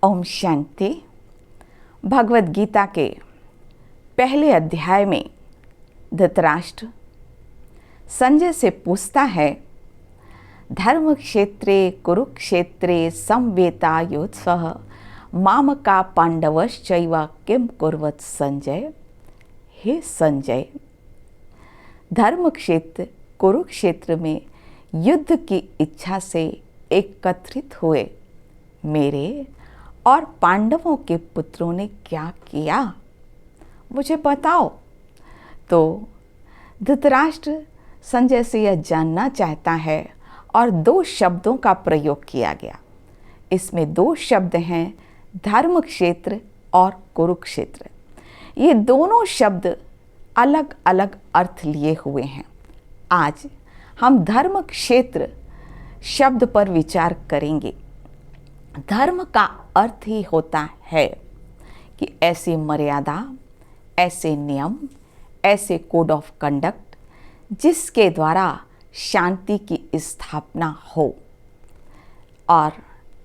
ओम शांति। भगवद गीता के पहले अध्याय में धृतराष्ट्र संजय से पूछता है, धर्म क्षेत्रे कुरुक्षेत्रे समवेतायुत्सः मामका पांडवश्चैव किम कुर्वत संजय। हे संजय, धर्म क्षेत्र कुरुक्षेत्र में युद्ध की इच्छा से एकत्रित हुए मेरे और पांडवों के पुत्रों ने क्या किया, मुझे बताओ। तो धृतराष्ट्र संजय से यह जानना चाहता है और दो शब्दों का प्रयोग किया गया। इसमें दो शब्द हैं, धर्म क्षेत्र और कुरुक्षेत्र। ये दोनों शब्द अलग अलग अर्थ लिए हुए हैं। आज हम धर्म क्षेत्र शब्द पर विचार करेंगे। धर्म का अर्थ ही होता है कि ऐसी मर्यादा, ऐसे नियम, ऐसे कोड ऑफ कंडक्ट जिसके द्वारा शांति की स्थापना हो। और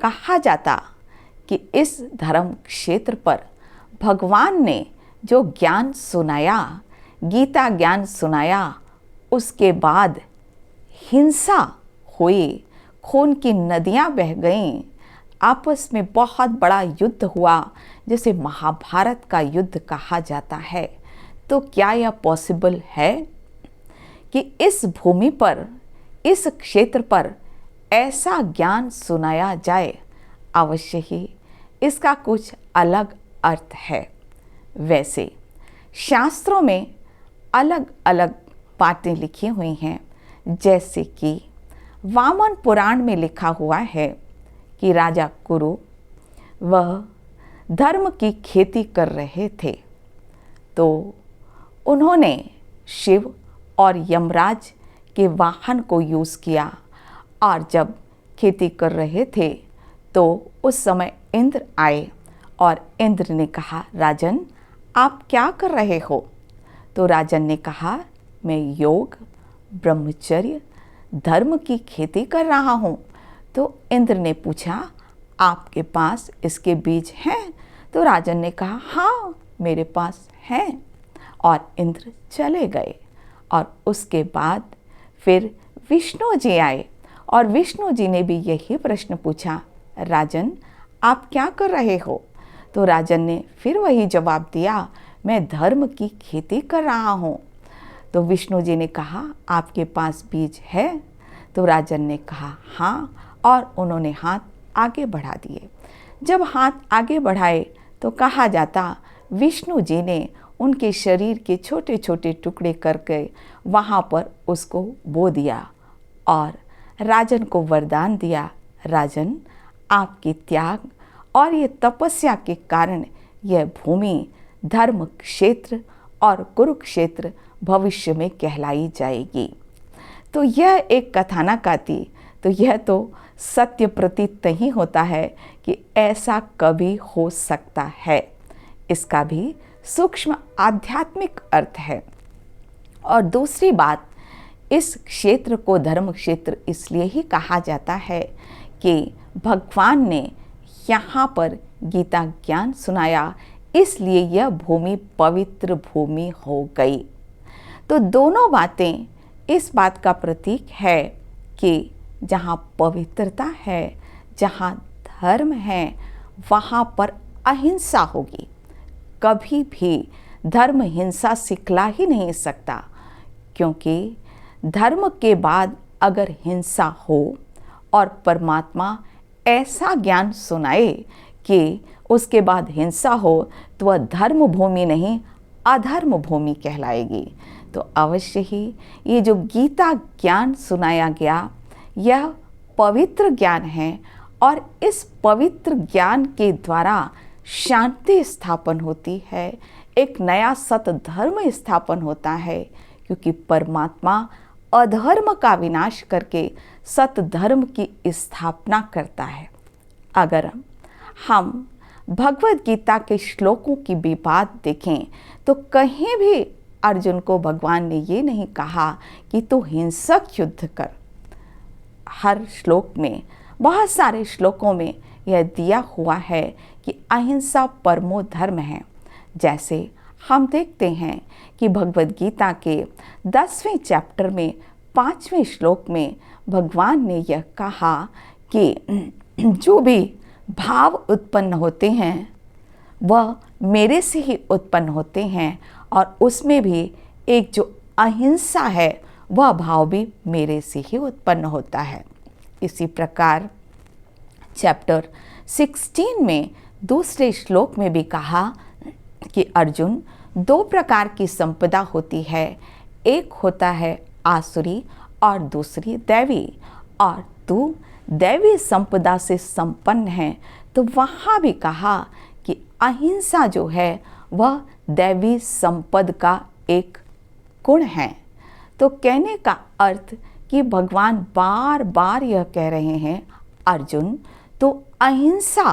कहा जाता कि इस धर्म क्षेत्र पर भगवान ने जो ज्ञान सुनाया, गीता ज्ञान सुनाया, उसके बाद हिंसा हुई, खून की नदियां बह गईं, आपस में बहुत बड़ा युद्ध हुआ जिसे महाभारत का युद्ध कहा जाता है। तो क्या यह पॉसिबल है कि इस भूमि पर, इस क्षेत्र पर ऐसा ज्ञान सुनाया जाए? अवश्य ही इसका कुछ अलग अर्थ है। वैसे शास्त्रों में अलग अलग बातें लिखी हुई हैं, जैसे कि वामन पुराण में लिखा हुआ है कि राजा कुरु वह धर्म की खेती कर रहे थे, तो उन्होंने शिव और यमराज के वाहन को यूज़ किया। और जब खेती कर रहे थे तो उस समय इंद्र आए और इंद्र ने कहा, राजन आप क्या कर रहे हो? तो राजन ने कहा, मैं योग, ब्रह्मचर्य, धर्म की खेती कर रहा हूँ। तो इंद्र ने पूछा, आपके पास इसके बीज हैं? तो राजन ने कहा, हाँ मेरे पास हैं। और इंद्र चले गए। और उसके बाद फिर विष्णु जी आए और विष्णु जी ने भी यही प्रश्न पूछा, राजन आप क्या कर रहे हो? तो राजन ने फिर वही जवाब दिया, मैं धर्म की खेती कर रहा हूँ। तो विष्णु जी ने कहा, आपके पास बीज है? तो राजन ने कहा, हाँ। और उन्होंने हाथ आगे बढ़ा दिए। जब हाथ आगे बढ़ाए तो कहा जाता, विष्णु जी ने उनके शरीर के छोटे छोटे टुकड़े करके वहाँ पर उसको बो दिया और राजन को वरदान दिया, राजन आपके त्याग और ये तपस्या के कारण यह भूमि धर्म क्षेत्र और कुरुक्षेत्र भविष्य में कहलाई जाएगी। तो यह एक कथानक आती, तो यह तो सत्य प्रतीत नहीं होता है कि ऐसा कभी हो सकता है। इसका भी सूक्ष्म आध्यात्मिक अर्थ है। और दूसरी बात, इस क्षेत्र को धर्म क्षेत्र इसलिए ही कहा जाता है कि भगवान ने यहाँ पर गीता ज्ञान सुनाया, इसलिए यह भूमि पवित्र भूमि हो गई। तो दोनों बातें इस बात का प्रतीक है कि जहाँ पवित्रता है, जहाँ धर्म है, वहाँ पर अहिंसा होगी। कभी भी धर्म हिंसा सिखला ही नहीं सकता, क्योंकि धर्म के बाद अगर हिंसा हो और परमात्मा ऐसा ज्ञान सुनाए कि उसके बाद हिंसा हो, तो वह धर्म भूमि नहीं अधर्म भूमि कहलाएगी। तो अवश्य ही ये जो गीता ज्ञान सुनाया गया, यह पवित्र ज्ञान है और इस पवित्र ज्ञान के द्वारा शांति स्थापन होती है, एक नया सत धर्म स्थापन होता है, क्योंकि परमात्मा अधर्म का विनाश करके सत धर्म की स्थापना करता है। अगर हम भगवद गीता के श्लोकों की भी बात देखें तो कहीं भी अर्जुन को भगवान ने ये नहीं कहा कि तू हिंसक युद्ध कर। हर श्लोक में, बहुत सारे श्लोकों में यह दिया हुआ है कि अहिंसा परमो धर्म है। जैसे हम देखते हैं कि भगवद गीता के 10वें चैप्टर में 5वें श्लोक में भगवान ने यह कहा कि जो भी भाव उत्पन्न होते हैं वह मेरे से ही उत्पन्न होते हैं, और उसमें भी एक जो अहिंसा है वह भाव भी मेरे से ही उत्पन्न होता है। इसी प्रकार चैप्टर 16 में दूसरे श्लोक में भी कहा कि अर्जुन, 2 प्रकार की संपदा होती है, एक होता है आसुरी और दूसरी दैवी, और तू दैवी संपदा से संपन्न है। तो वहाँ भी कहा कि अहिंसा जो है वह दैवी संपद का एक गुण है। तो कहने का अर्थ कि भगवान बार बार यह कह रहे हैं, अर्जुन तो अहिंसा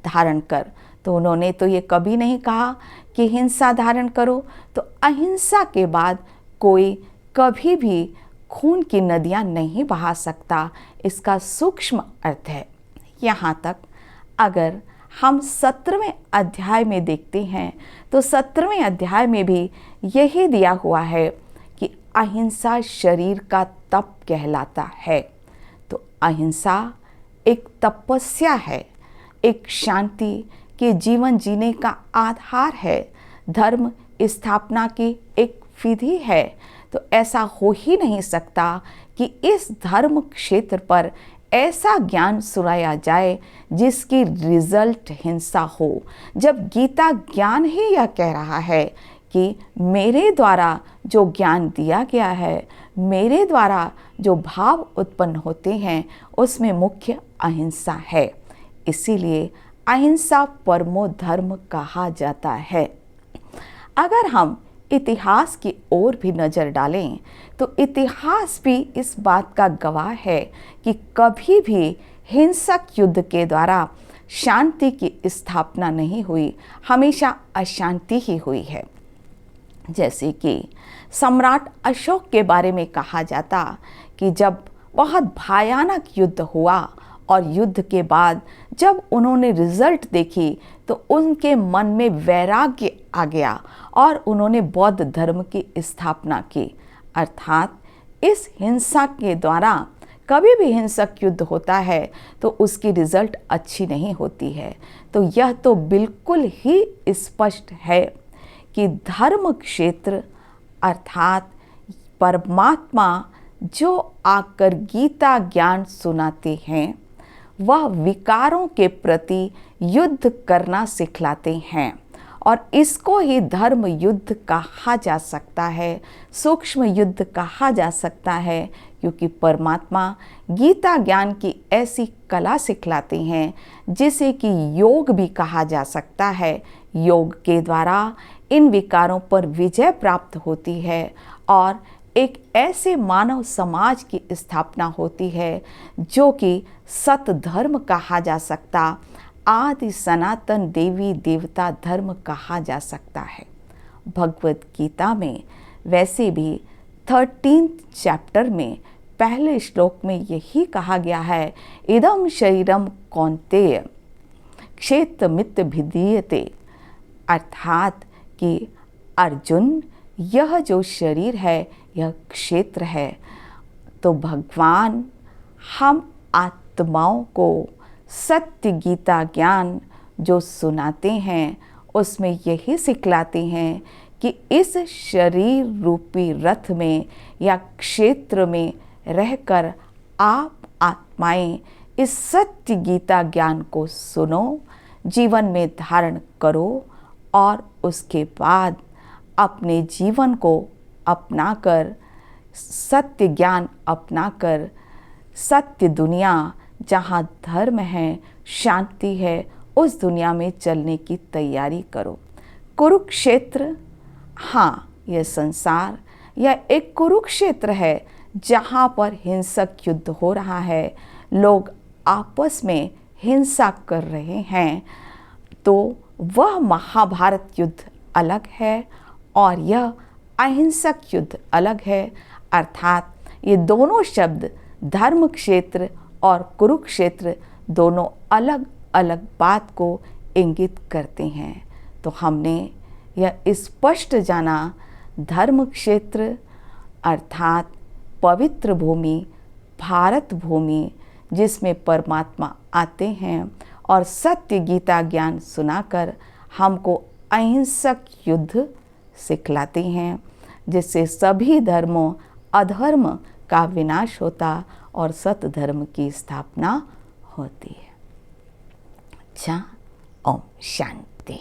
धारण कर। तो उन्होंने तो ये कभी नहीं कहा कि हिंसा धारण करो। तो अहिंसा के बाद कोई कभी भी खून की नदियाँ नहीं बहा सकता, इसका सूक्ष्म अर्थ है। यहाँ तक अगर हम 17वें अध्याय में देखते हैं तो 17वें अध्याय में भी यही दिया हुआ है कि अहिंसा शरीर का तप कहलाता है। तो अहिंसा एक तपस्या है, एक शांति के जीवन जीने का आधार है, धर्म स्थापना की एक विधि है। तो ऐसा हो ही नहीं सकता कि इस धर्म क्षेत्र पर ऐसा ज्ञान सुनाया जाए जिसकी रिजल्ट हिंसा हो। जब गीता ज्ञान ही यह कह रहा है कि मेरे द्वारा जो ज्ञान दिया गया है, मेरे द्वारा जो भाव उत्पन्न होते हैं, उसमें मुख्य अहिंसा है। इसीलिए अहिंसा परमो धर्म कहा जाता है। अगर हम इतिहास की ओर भी नज़र डालें तो इतिहास भी इस बात का गवाह है कि कभी भी हिंसक युद्ध के द्वारा शांति की स्थापना नहीं हुई, हमेशा अशांति ही हुई है। जैसे कि सम्राट अशोक के बारे में कहा जाता कि जब बहुत भयानक युद्ध हुआ और युद्ध के बाद जब उन्होंने रिजल्ट देखी तो उनके मन में वैराग्य आ गया और उन्होंने बौद्ध धर्म की स्थापना की। अर्थात इस हिंसा के द्वारा कभी भी हिंसक युद्ध होता है तो उसकी रिजल्ट अच्छी नहीं होती है। तो यह तो बिल्कुल ही स्पष्ट है कि धर्म क्षेत्र अर्थात परमात्मा जो आकर गीता ज्ञान सुनाते हैं वह विकारों के प्रति युद्ध करना सिखलाते हैं, और इसको ही धर्म युद्ध कहा जा सकता है, सूक्ष्म युद्ध कहा जा सकता है, क्योंकि परमात्मा गीता ज्ञान की ऐसी कला सिखलाते हैं जिसे कि योग भी कहा जा सकता है। योग के द्वारा इन विकारों पर विजय प्राप्त होती है और एक ऐसे मानव समाज की स्थापना होती है जो कि सत धर्म कहा जा सकता, आदि सनातन देवी देवता धर्म कहा जा सकता है। भगवद गीता में वैसे भी 13 चैप्टर में पहले श्लोक में यही कहा गया है, इदम शरीरम कौन्तेय क्षेत्रमित्त भिदीयते, अर्थात कि अर्जुन यह जो शरीर है यह क्षेत्र है। तो भगवान हम आत्माओं को सत्य गीता ज्ञान जो सुनाते हैं उसमें यही सिखलाते हैं कि इस शरीर रूपी रथ में या क्षेत्र में रहकर आप आत्माएं इस सत्य गीता ज्ञान को सुनो, जीवन में धारण करो और उसके बाद अपने जीवन को अपनाकर सत्य ज्ञान अपनाकर सत्य दुनिया जहाँ धर्म है, शांति है, उस दुनिया में चलने की तैयारी करो। कुरुक्षेत्र, हाँ, यह संसार यह एक कुरुक्षेत्र है जहाँ पर हिंसक युद्ध हो रहा है, लोग आपस में हिंसा कर रहे हैं। तो वह महाभारत युद्ध अलग है और यह अहिंसक युद्ध अलग है। अर्थात ये दोनों शब्द धर्म क्षेत्र और कुरुक्षेत्र दोनों अलग अलग बात को इंगित करते हैं। तो हमने यह स्पष्ट जाना, धर्म क्षेत्र अर्थात पवित्र भूमि, भारत भूमि, जिसमें परमात्मा आते हैं और सत्य गीता ज्ञान सुनाकर हमको अहिंसक युद्ध सिखलाते हैं, जिससे सभी धर्मों अधर्म का विनाश होता और सत धर्म की स्थापना होती है। अच्छा, ओम शांति।